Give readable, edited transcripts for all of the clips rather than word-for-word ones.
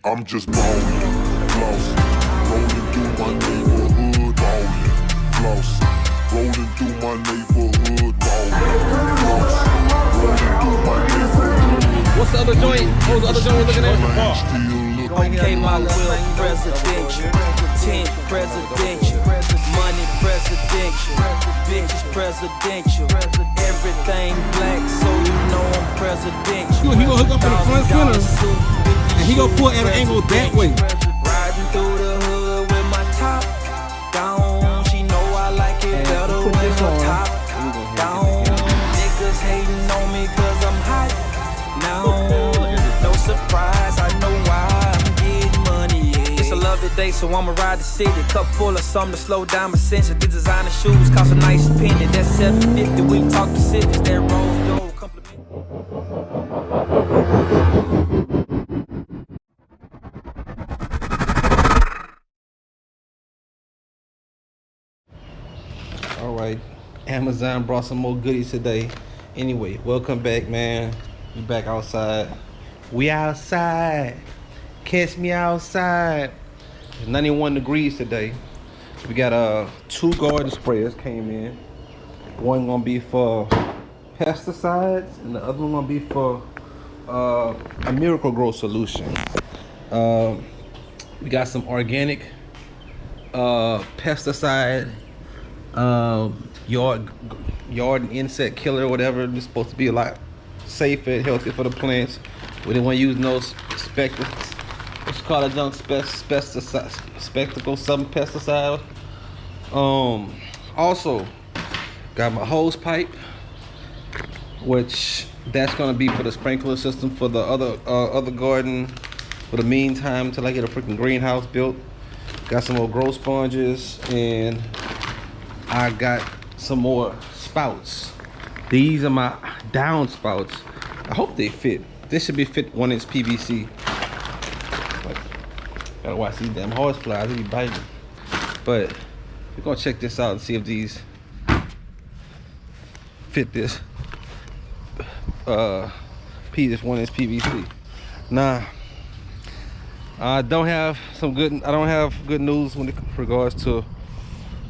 I'm just ballin', flossin', rolling through my neighborhood, ballin', flossin', rolling through my neighborhood, ballin', flossin', rolling through my neighborhood. What's the other joint? What was the other joint we're looking at? Okay, my will presidential, 10 presidential, money presidential, bitches presidential, everything black, so you know I'm presidential. He gonna hook up in the front center, and he gonna pull at an angle that way. Riding through the hood with my top down. She know I like it better when the top down. Niggas hating on me cause I'm hot now. No surprise, I know why I'm getting money. Yeah. It's a lovely day, so I'ma ride the city. Cup full of something to slow down my senses. The designer shoes cost a nice penny. That's $750. We talk Pacifics, that roll dough compliment. All right, Amazon brought some more goodies today. Anyway, welcome back, man. We back outside. We outside. Catch me outside. It's 91 degrees today. We got 2 garden sprayers came in. One gonna be for pesticides, and the other one gonna be for a Miracle Grow solution. We got some organic pesticide, yard and insect killer, whatever. It's supposed to be a lot safer and healthier for the plants. We didn't want to use no what's called a junk spectacle, some pesticide. Also got my hose pipe, which that's gonna be for the sprinkler system for the other garden for the meantime till I get a freaking greenhouse built. Got some more grow sponges, and I got some more spouts. These are my down spouts. I hope they fit. This should be fit 1-inch PVC. But gotta watch these damn horse flies, they be biting. But we're gonna check this out and see if these fit this this 1-inch PVC. Nah, I don't have good news when it regards to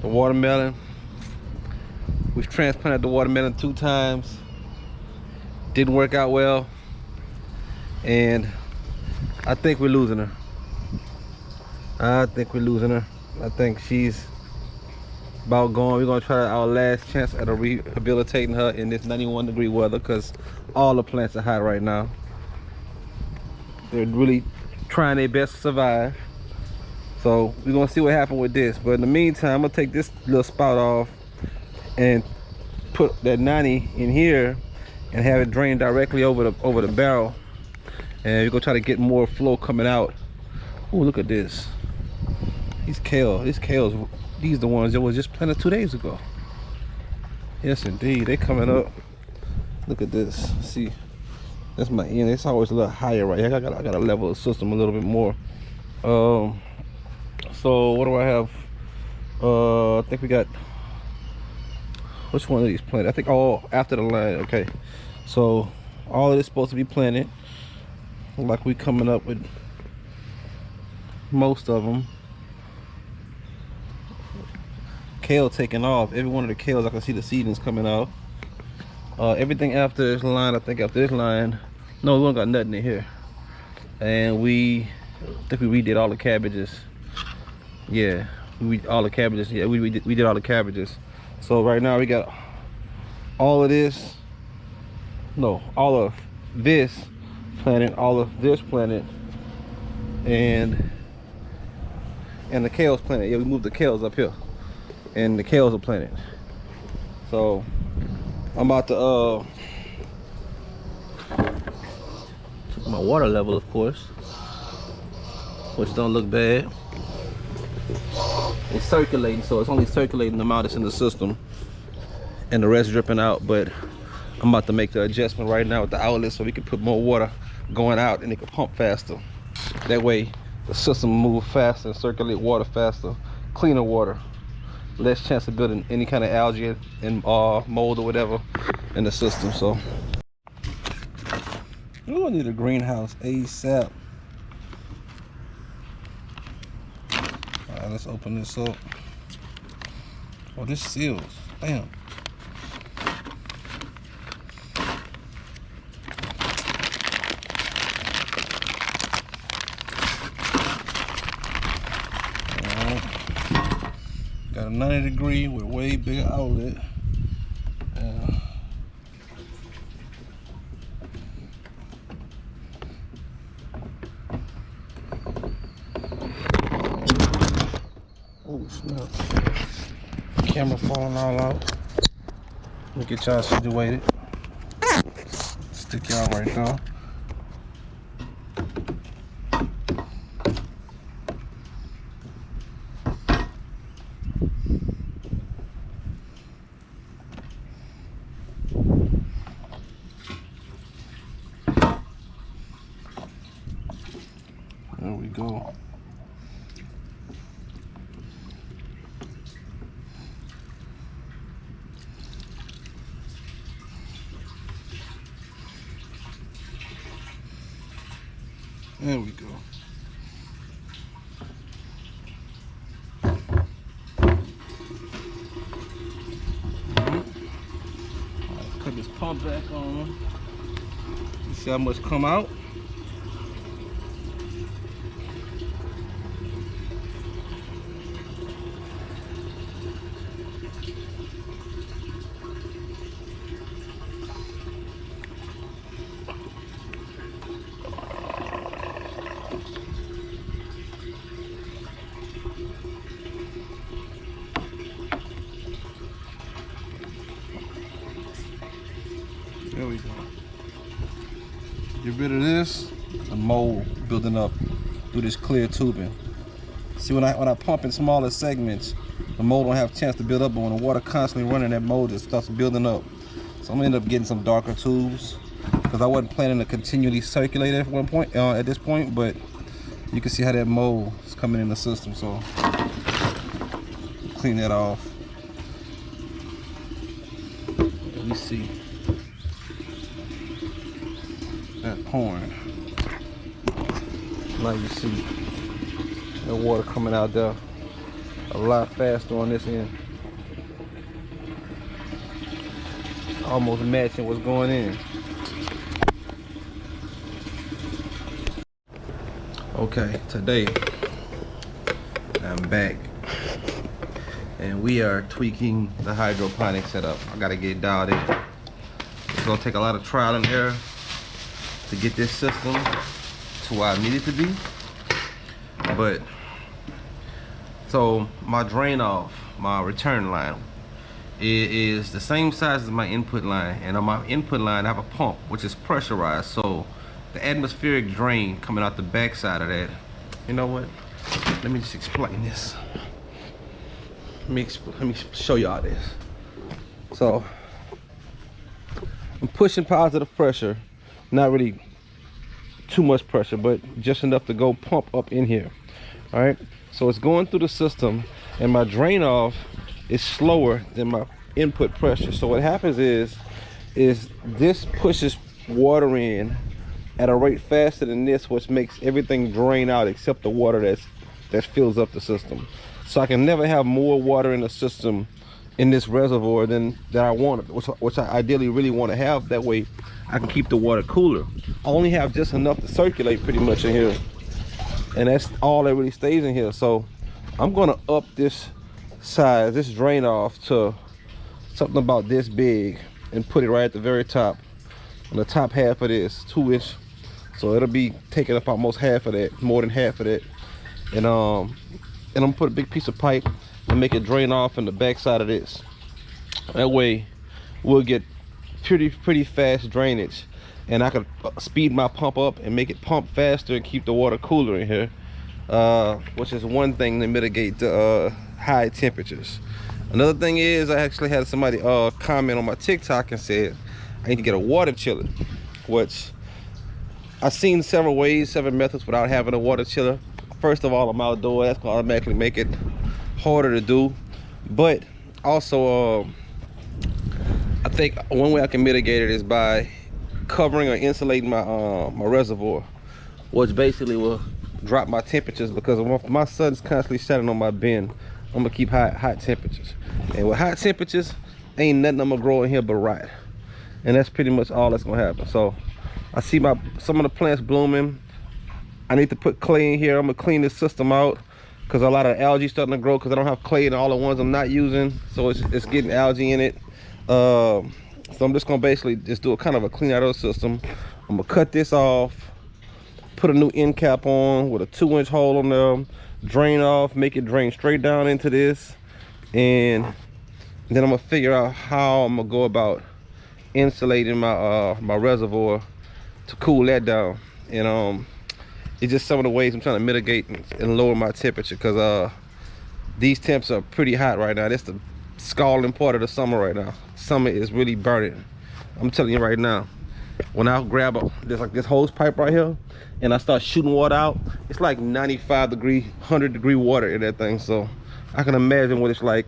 the watermelon. We've transplanted the watermelon 2 times. Didn't work out well, and I think we're losing her. I think she's about gone. We're gonna try our last chance at rehabilitating her in this 91-degree weather, because all the plants are hot right now. They're really trying their best to survive. So we're gonna see what happens with this. But in the meantime, I'm gonna take this little spout off and put that 90 in here and have it drain directly over the barrel. And we're gonna try to get more flow coming out. Oh, look at this. These kales, these are the ones that was just planted 2 days ago. Yes, indeed, they coming up. Look at this. See, that's my end. It's always a little higher right here. I gotta level the system a little bit more. So what do I have? I think we got, which one of these planted? I think all after the line. Okay, so all of this supposed to be planted. Like we coming up with most of them. Kale taking off. Every one of the kales, I can see the seedlings coming out. Everything after this line, I think after this line, no, we don't got nothing in here. And I think we redid all the cabbages. Yeah, we did all the cabbages. So right now we got all of this, no, all of this planted, all of this planted, and the kales planted. Yeah, we moved the kales up here, and the kales are planted. So I'm about to check my water level, of course, which don't look bad. It's circulating, so it's only circulating the amount that's in the system, and the rest dripping out. But I'm about to make the adjustment right now with the outlet so we can put more water going out and it can pump faster. That way the system move faster and circulate water faster, cleaner water, less chance of building any kind of algae and mold or whatever in the system. So we need a greenhouse ASAP. Now let's open this up. Oh, this seals. Damn. Got a 90-degree with a way bigger outlet. Oh snap! Camera falling all out. Let me get y'all situated. Stick y'all right there. There we go. There we go. Cut this pump back on. You see how much come out? There we go. Get rid of this, the mold building up through this clear tubing. See, when I pump in smaller segments, the mold don't have a chance to build up, but when the water constantly running, that mold just starts building up. So I'm gonna end up getting some darker tubes because I wasn't planning to continually circulate at one point, at this point, but you can see how that mold is coming in the system. So clean that off. Let me see. That pouring. Now you see the water coming out there a lot faster on this end. Almost matching what's going in. Okay, today I'm back and we are tweaking the hydroponic setup. I gotta get dialed in. It's gonna take a lot of trial and error to get this system to where I need it to be. But so my drain off, my return line, it is the same size as my input line, and on my input line I have a pump which is pressurized, so the atmospheric drain coming out the back side of that. You know what? Let me just explain this. Let me show y'all this. So I'm pushing positive pressure, not really too much pressure, but just enough to go pump up in here. All right, so it's going through the system and my drain off is slower than my input pressure. So what happens is this pushes water in at a rate faster than this, which makes everything drain out except the water that fills up the system. So I can never have more water in the system in this reservoir than that I want, which I ideally really want to have. That way I can keep the water cooler. I only have just enough to circulate pretty much in here, and that's all that really stays in here. So I'm gonna up this size, this drain off, to something about this big and put it right at the very top, on the top half of this 2-inch. So it'll be taking up almost half of that, more than half of that. And I'm gonna put a big piece of pipe and make it drain off in the back side of this. That way we'll get pretty fast drainage, and I can speed my pump up and make it pump faster and keep the water cooler in here, which is one thing to mitigate the high temperatures. Another thing is, I actually had somebody comment on my TikTok and said I need to get a water chiller, which I've seen several methods without having a water chiller. First of all, I'm outdoors, that's gonna automatically make it harder to do. But also, I think one way I can mitigate it is by covering or insulating my my reservoir, which basically will drop my temperatures, because if my sun's constantly shining on my bin, I'm gonna keep hot temperatures. And with hot temperatures, ain't nothing I'm gonna grow in here but rot. And that's pretty much all that's gonna happen. So I see some of the plants blooming. I need to put clay in here. I'm gonna clean this system out because a lot of algae starting to grow because I don't have clay in all the ones I'm not using. So it's getting algae in it. So I'm just gonna basically just do a kind of a clean out of the system. I'm gonna cut this off, put a new end cap on with a 2-inch hole on there, drain off, make it drain straight down into this, and then I'm gonna figure out how I'm gonna go about insulating my my reservoir to cool that down. And it's just some of the ways I'm trying to mitigate and lower my temperature, because these temps are pretty hot right now. That's the scalding part of the summer right now. Summer is really burning. I'm telling you right now, when I grab this hose pipe right here and I start shooting water out, it's like 95 degree, 100 degree water in that thing. So I can imagine what it's like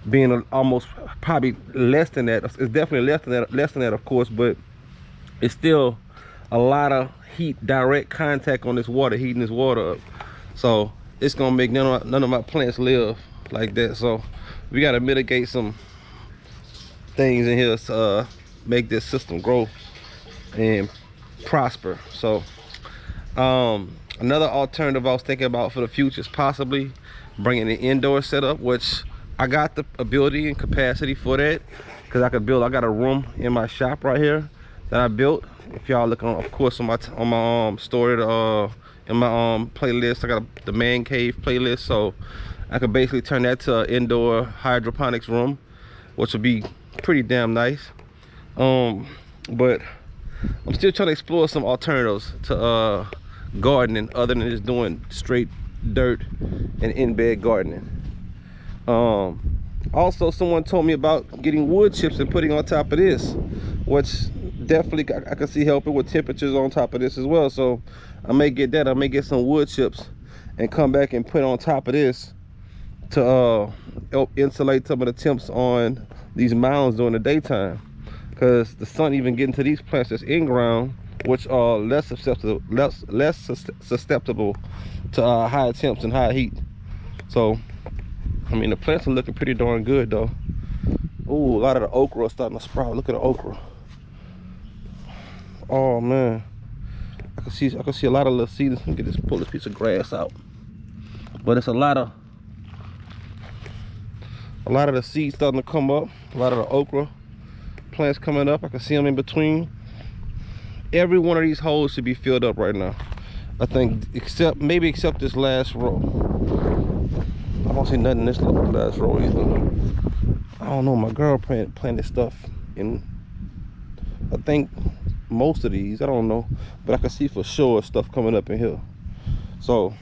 being almost probably less than that. It's definitely less than that, of course, but it's still a lot of heat, direct contact on this water, heating this water up. So it's gonna make none of my plants live like that. So we gotta mitigate some things in here to make this system grow and prosper. So another alternative I was thinking about for the future is possibly bringing an indoor setup, which I got the ability and capacity for that, because I got a room in my shop right here that I built. If y'all look on, of course, on my story, in my playlist, I got the man cave playlist. So I could basically turn that to an indoor hydroponics room, which would be pretty damn nice. But I'm still trying to explore some alternatives to gardening other than just doing straight dirt and in-bed gardening. Also, someone told me about getting wood chips and putting on top of this, which definitely I can see helping with temperatures on top of this as well. So I may get that. I may get some wood chips and come back and put on top of this to help insulate some of the temps on these mounds during the daytime, because the sun even getting to these plants that's in ground, which are less susceptible to high temps and high heat. So I mean, the plants are looking pretty darn good though. Ooh, a lot of the okra are starting to sprout. Look at the okra. Oh man, I can see a lot of little seeds. Let me get this, pull this piece of grass out. But it's a lot of the seeds starting to come up. A lot of the okra plants coming up. I can see them in between. Every one of these holes should be filled up right now, I think, except this last row. I don't see nothing in this last row either. I don't know, my girl planted stuff in, I think, most of these. I don't know, but I can see for sure stuff coming up in here. So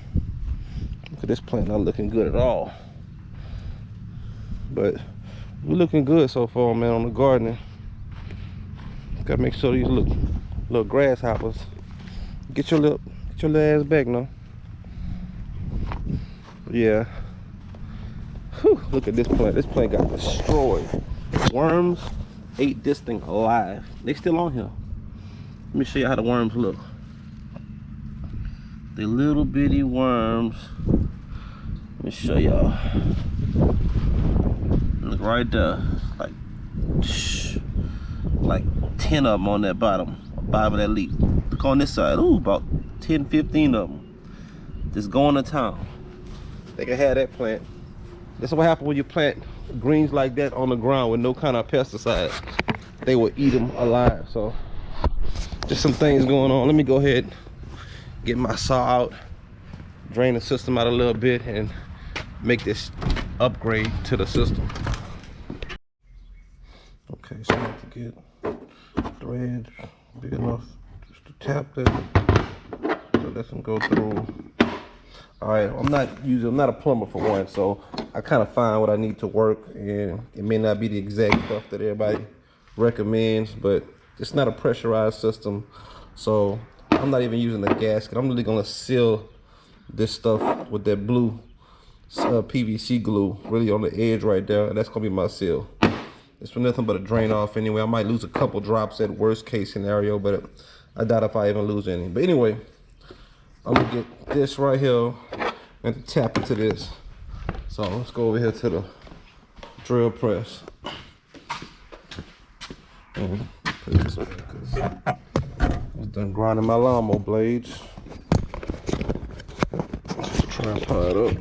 look at this plant, not looking good at all, but we're looking good so far, man, on the gardening. Gotta make sure these little grasshoppers get your little ass back now. Yeah. Whew, look at this plant. This plant got destroyed. Worms ate this thing alive. They still on here. Let me show you how the worms look. The little bitty worms. Let me show y'all. Look right there. Like 10 of them on that bottom of that leaf. Look on this side. Ooh, about 10, 15 of them. Just going to town. They can have that plant. That's what happens when you plant greens like that on the ground with no kind of pesticides. They will eat them alive. So just some things going on. Let me go ahead, get my saw out, drain the system out a little bit, and make this upgrade to the system. Okay, so I have to get thread big enough just to tap that. So let them go through. All right, I'm not a plumber for one, so I kind of find what I need to work, and it may not be the exact stuff that everybody recommends, but it's not a pressurized system, so I'm not even using a gasket. I'm really gonna seal this stuff with that blue PVC glue, really on the edge right there, and that's gonna be my seal. It's for nothing but a drain off anyway. I might lose a couple drops at worst case scenario, but I doubt if I even lose any. But anyway, I'm gonna get this right here and tap into this. So let's go over here to the drill press. And put this back because I was done grinding my lawnmower blades. Let's tripod up.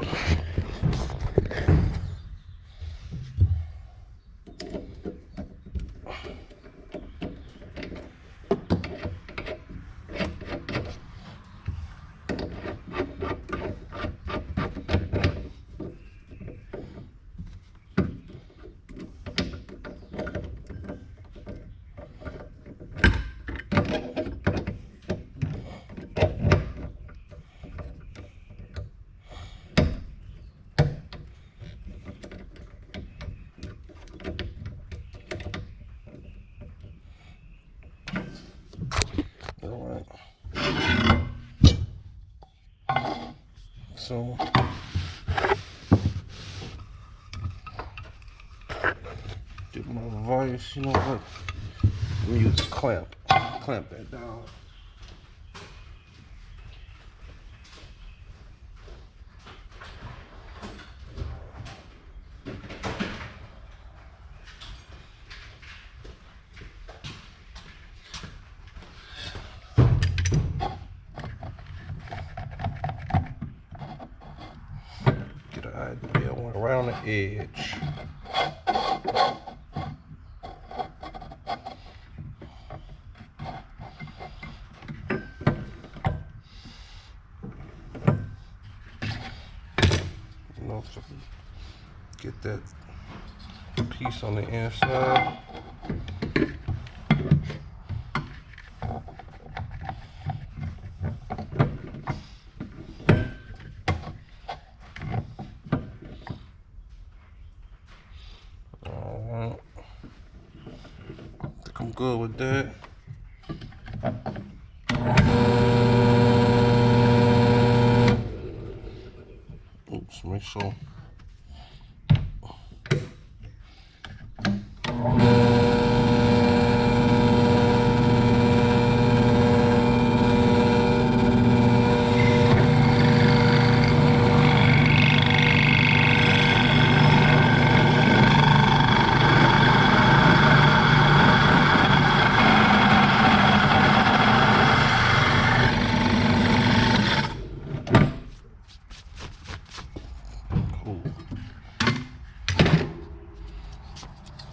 So get my vise, you know what? Let me use a clamp. Clamp that down. Get an idea around the edge. Get that piece on the inside. Alright. I think I'm good with that. Oops, make sure.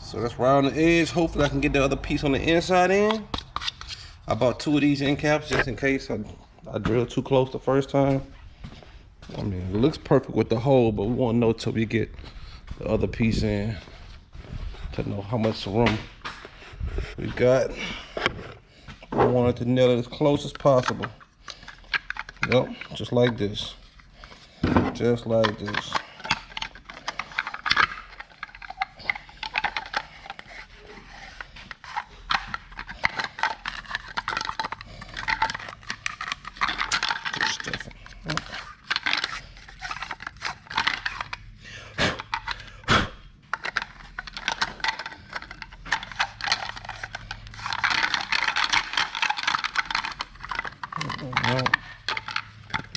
So that's round the edge. Hopefully I can get the other piece on the inside in. I bought 2 of these end caps just in case I drilled too close the first time. I mean, it looks perfect with the hole, but we won't know till we get the other piece in to know how much room we got. I wanted to nail it as close as possible. Yep, just like this. Just like this.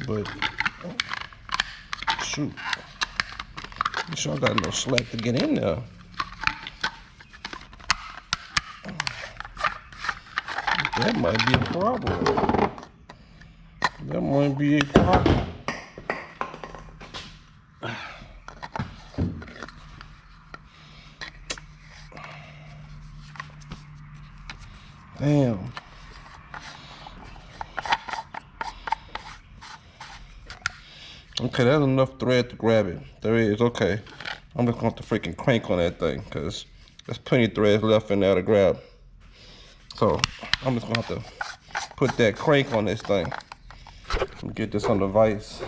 But shoot, you sure got no slack to get in there. That might be a problem. That might be a problem. Damn. Okay, that's enough thread to grab it. There it is, okay. I'm just gonna have to freaking crank on that thing because there's plenty of threads left in there to grab. So I'm just gonna have to put that crank on this thing and get this on the vise.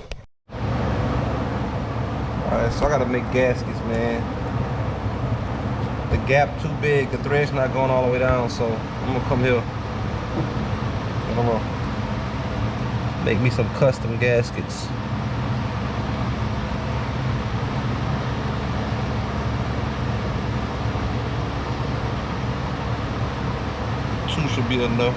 Alright, so I gotta make gaskets, man. The gap too big, the thread's not going all the way down, so I'm gonna come here and I'm gonna make me some custom gaskets. Two should be enough.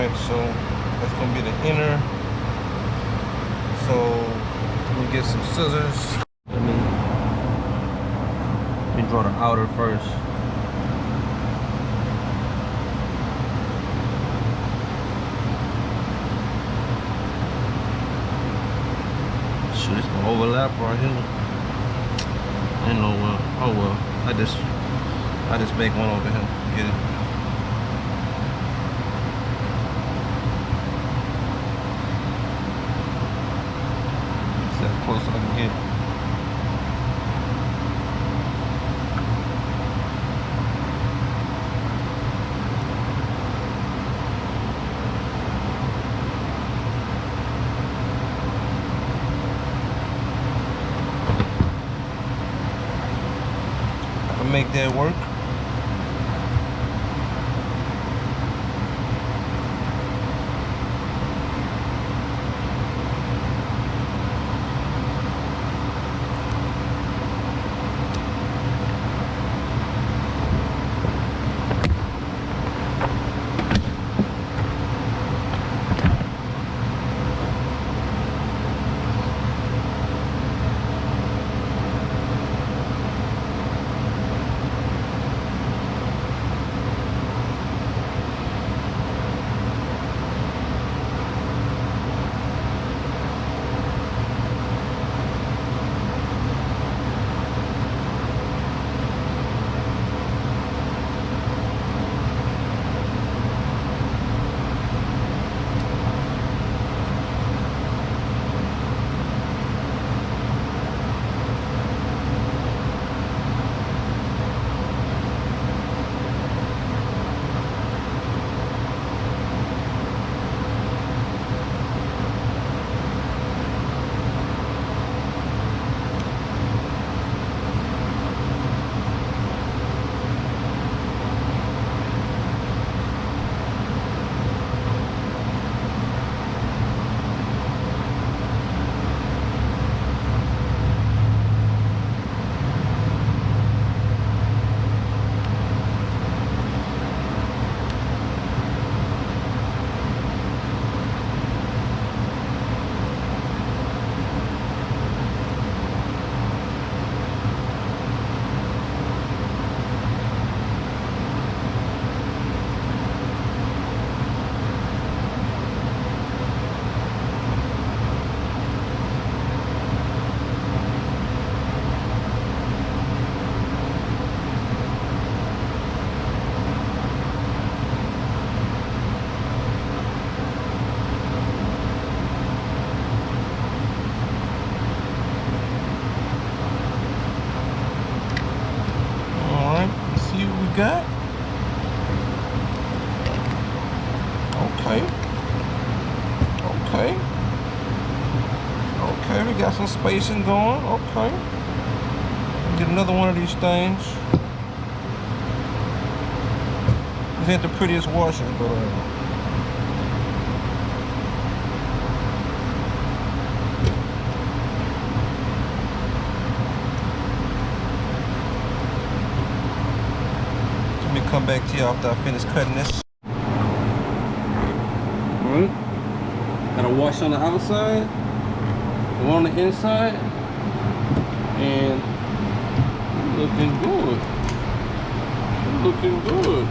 Alright, so that's gonna be the inner. So let me get some scissors. Let me draw the outer first. Shit, it's gonna overlap right here. Ain't no well. Oh well. I just make one over here. Get it. See how close I can get. Make that work. Got okay, we got some spacing going. Okay, get another one of these things. These ain't the prettiest washers, but come back to you after I finish cutting this. Alright. Got a wash on the outside, one on the inside, and looking good. Looking good.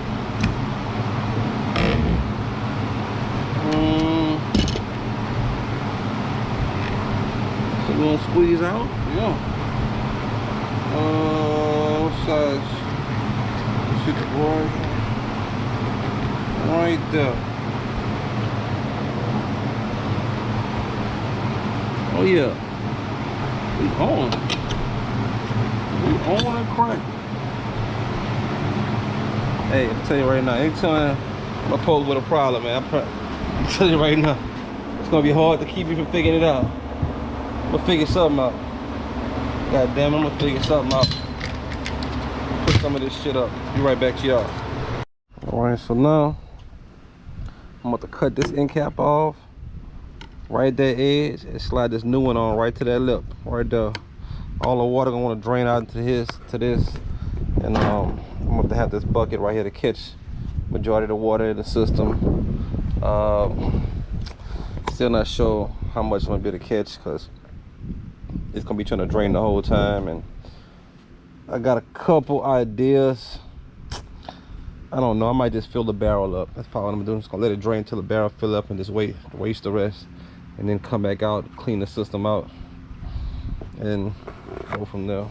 So we're gonna squeeze out? Yeah. Size. Shoot the board right there. Oh yeah, we on and crack. Hey, I'll tell you right now, anytime I'm posed with a problem, man, I'm telling you right now, it's gonna be hard to keep you from figuring it out. I'm gonna figure something out. God damn, I'm gonna figure something out. Put some of this shit up. Be right back to y'all. Alright, so now I'm about to cut this end cap off right at that edge and slide this new one on right to that lip right there. All the water gonna want to drain out to this, and I'm gonna have to have this bucket right here to catch majority of the water in the system. Still not sure how much I'm gonna be able to catch because it's gonna be trying to drain the whole time, and I got a couple ideas. I don't know, I might just fill the barrel up. That's probably what I'm doing. Just gonna let it drain till the barrel fill up and just waste the rest, and then come back out, clean the system out, and go from there.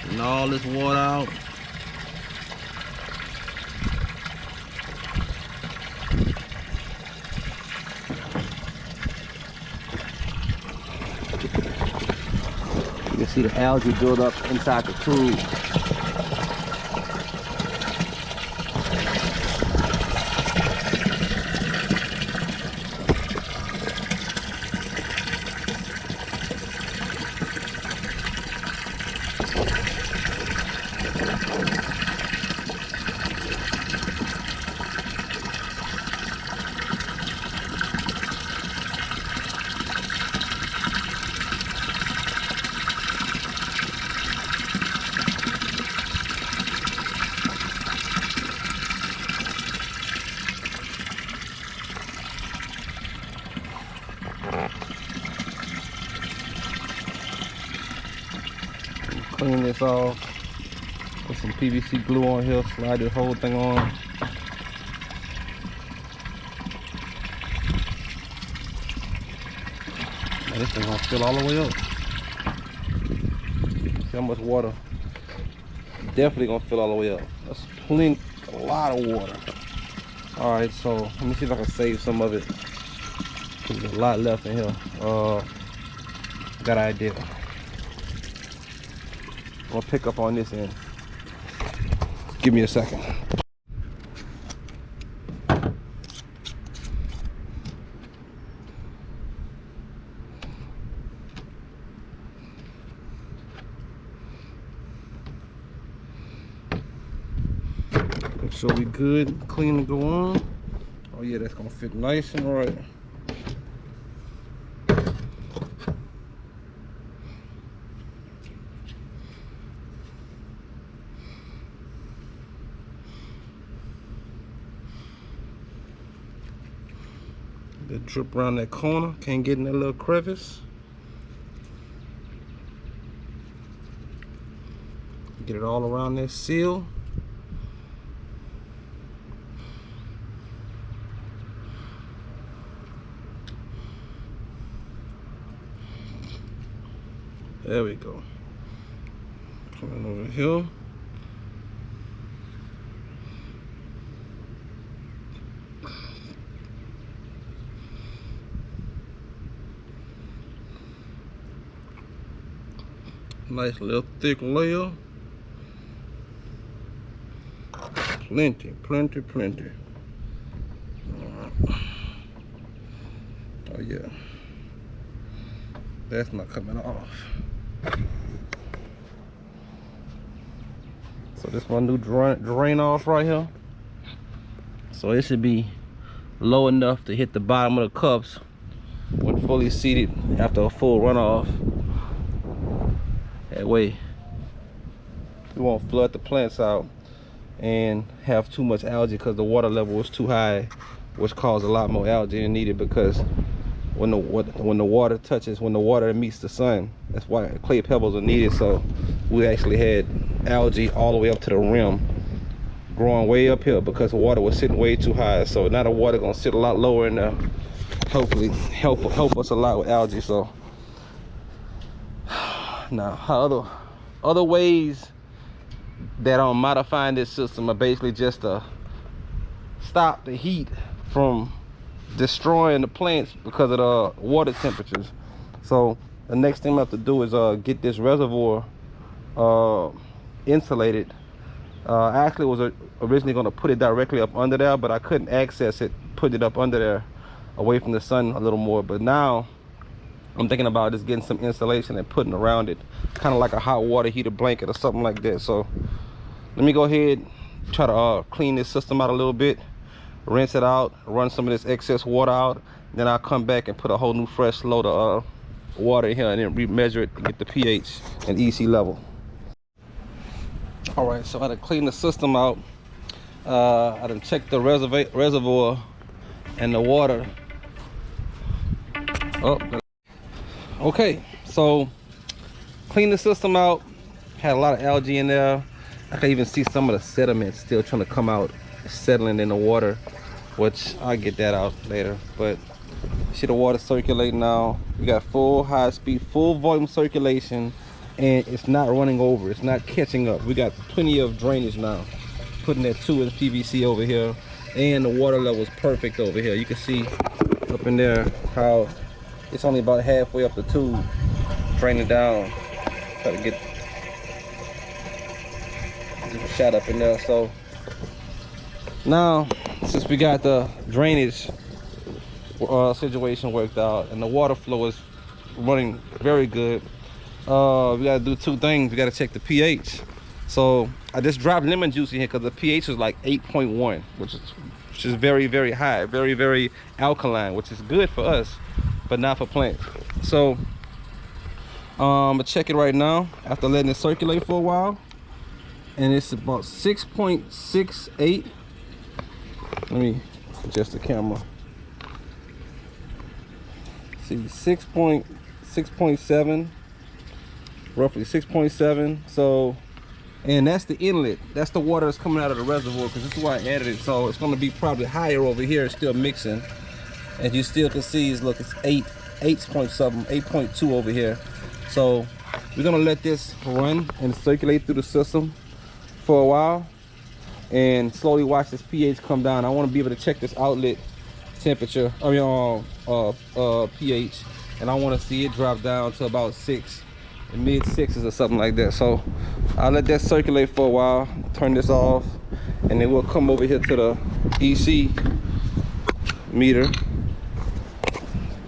And all this water out. You can see the algae build up inside the tube. Clean this off. Put some PVC glue on here. Slide this whole thing on. Man, this thing's gonna fill all the way up. See how much water? Definitely gonna fill all the way up. That's plenty, a lot of water. All right, so let me see if I can save some of it. There's a lot left in here. Got an idea. I'm gonna pick up on this end. Give me a second. Make sure we good, clean to go on. Oh yeah, that's gonna fit nice and right. That drip around that corner, can't get in that little crevice. Get it all around that seal. There we go. Coming over here. Nice little thick layer. Plenty. Oh yeah. That's not coming off. So this one new drain off right here. So it should be low enough to hit the bottom of the cups when fully seated after a full runoff. That way we won't flood the plants out and have too much algae because the water level was too high, which caused a lot more algae than needed because when the water meets the sun. That's why clay pebbles are needed. So we actually had algae all the way up to the rim, growing way up here because the water was sitting way too high. So now the water gonna sit a lot lower in there. Hopefully help us a lot with algae. So now other ways that I'm modifying this system are basically just to stop the heat from destroying the plants because of the water temperatures. So the next thing I have to do is get this reservoir insulated. I actually was originally going to put it directly up under there, but I couldn't access it, put it up under there away from the sun a little more. But now I'm thinking about just getting some insulation and putting around it, kind of like a hot water heater blanket or something like that. So let me go ahead, try to clean this system out a little bit, rinse it out, run some of this excess water out, then I'll come back and put a whole new fresh load of water in here and then remeasure it to get the pH and EC level. All right, so I done cleaned the system out. I done checked the reservoir and the water. Oh, okay, so clean the system out. Had a lot of algae in there. I can even see some of the sediment still trying to come out, settling in the water, which I'll get that out later. But see the water circulating now. We got full high speed, full volume circulation, and it's not running over, it's not catching up. We got plenty of drainage now. Putting that 2-inch PVC over here, and the water level is perfect over here. You can see up in there how it's only about halfway up the tube, draining down. Try to get a shot up in there. So now, since we got the drainage situation worked out and the water flow is running very good, we gotta do two things. We gotta check the pH. So I just dropped lemon juice in here because the pH is like 8.1, which is very, very high, very, very alkaline, which is good for us, but not for plants. So I'm gonna check it right now after letting it circulate for a while, and it's about 6.68. Let me adjust the camera. See, 6.7, roughly 6.7. So, and that's the inlet. That's the water that's coming out of the reservoir, because this is why I added it. So it's going to be probably higher over here. It's still mixing, and you still can see it's, look, it's 8.2 over here. So we're gonna let this run and circulate through the system for a while and slowly watch this pH come down. I want to be able to check this outlet temperature, pH, and I want to see it drop down to about 6, mid 6s or something like that. So I'll let that circulate for a while, turn this off, and then we'll come over here to the EC meter.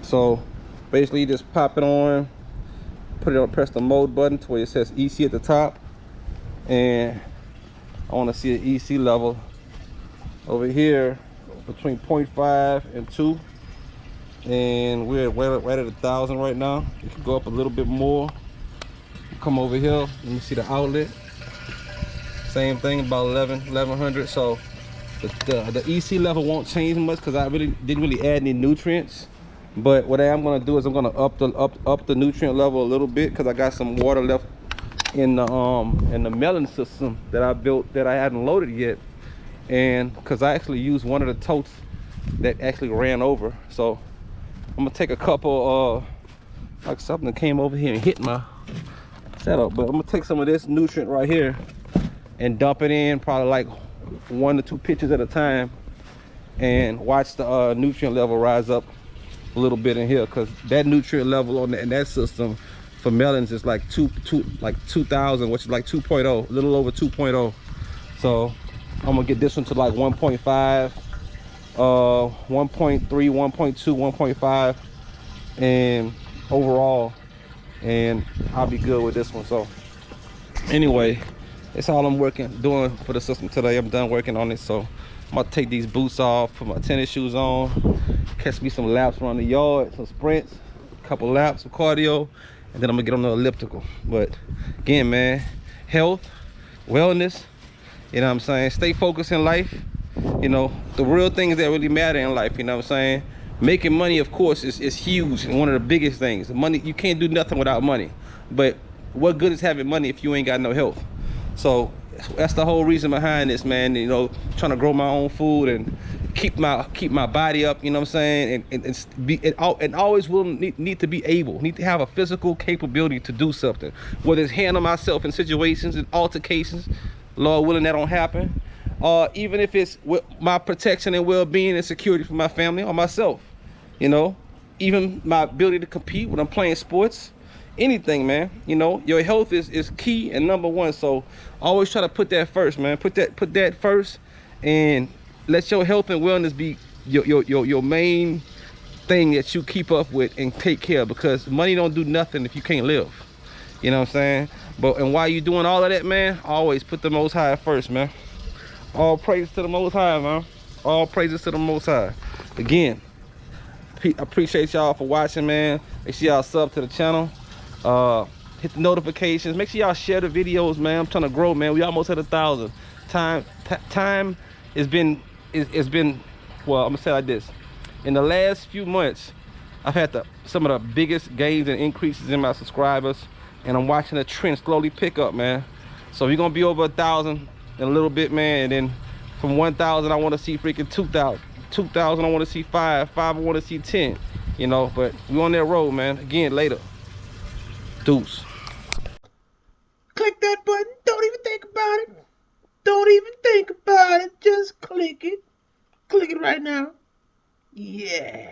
So basically you just pop it on, put it on, press the mode button to where it says EC at the top, and I want to see an EC level over here between 0.5 and 2, and we're right at 1,000 right now. You can go up a little bit more. Come over here, let me see the outlet. Same thing, about 1100. So the EC level won't change much because I really didn't really add any nutrients. But what I am gonna do is I'm gonna up the nutrient level a little bit because I got some water left in the melon system that I built that I hadn't loaded yet, and because I actually used one of the totes that actually ran over. So I'm gonna take a couple like something that came over here and hit my setup, but I'm gonna take some of this nutrient right here and dump it in, probably like 1 to 2 pitches at a time, and watch the nutrient level rise up a little bit in here, because that nutrient level in that system for melons is like 2,000, which is like 2.0, a little over 2.0. So I'm gonna get this one to like 1.5, 1.3, 1.2, 1.5, and overall, and I'll be good with this one. So anyway, that's all I'm doing for the system today. I'm done working on it. So I'm gonna take these boots off, put my tennis shoes on, catch me some laps around the yard, some sprints, a couple laps of cardio, and then I'm gonna get on the elliptical. But again, man, health, wellness, you know what I'm saying? Stay focused in life. You know, the real things that really matter in life, you know what I'm saying? Making money, of course, is huge and one of the biggest things. Money, you can't do nothing without money. But what good is having money if you ain't got no health? So that's the whole reason behind this, man. You know, trying to grow my own food and keep my body up. You know what I'm saying? And always will need to be able, need to have a physical capability to do something. Whether it's handle myself in situations and altercations, Lord willing that don't happen. Even if it's with my protection and well-being and security for my family or myself. You know, even my ability to compete when I'm playing sports, anything, man. You know, your health is key and number one. So always try to put that first, man. Put that first, and let your health and wellness be your main thing that you keep up with and take care of, because money don't do nothing if you can't live. You know what I'm saying? And while you doing all of that, man, always put the Most High first, man. All praise to the Most High, man. All praises to the Most High. Again, I appreciate y'all for watching, man. Make sure y'all sub to the channel. Hit the notifications. Make sure y'all share the videos, man. I'm trying to grow, man. We almost at 1,000. Time has been, well, I'm gonna say it like this. In the last few months, I've had some of the biggest gains and increases in my subscribers, and I'm watching the trend slowly pick up, man. So we're gonna be over 1,000 in a little bit, man. And then from 1,000, I want to see freaking 2,000. 2,000, I want to see 5. 5, I want to see 10. You know, but we on that road, man. Again, later. Deuce. Click that button. Don't even think about it. Don't even think about it. Just click it. Click it right now. Yeah.